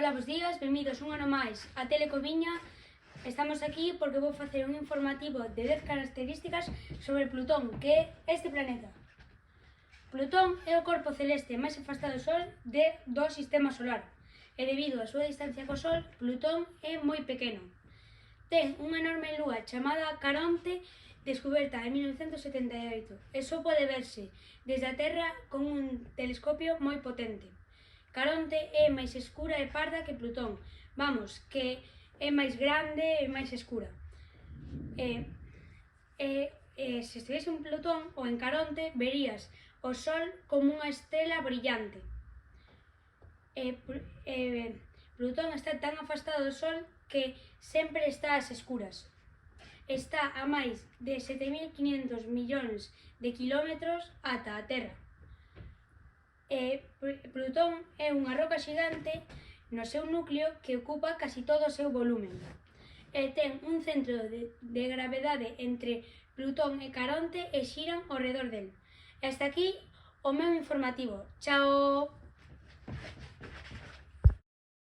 Ola, bos días, benvidos un ano máis a Telecoviña. Estamos aquí porque vou facer un informativo de 10 características sobre Plutón, que é este planeta. Plutón é o corpo celeste máis afastado do Sol do sistema solar, e debido á súa distancia co Sol, Plutón é moi pequeno. Ten unha enorme lúa chamada Caronte, descuberta en 1978, e só pode verse desde a Terra con un telescopio moi potente. Caronte é máis escura e parda que Plutón, vamos, que é máis grande e máis escura. Se estivese en Plutón ou en Caronte, verías o Sol como unha estrela brillante. Plutón está tan afastado do Sol que sempre está ás escuras. Está a máis de 7.500 millóns de kilómetros ata a Terra. Plutón é unha roca xigante no seu núcleo que ocupa casi todo o seu volumen. Ten un centro de gravedade entre Plutón e Caronte e xiran ao redor del. E hasta aquí o meu informativo. Chao!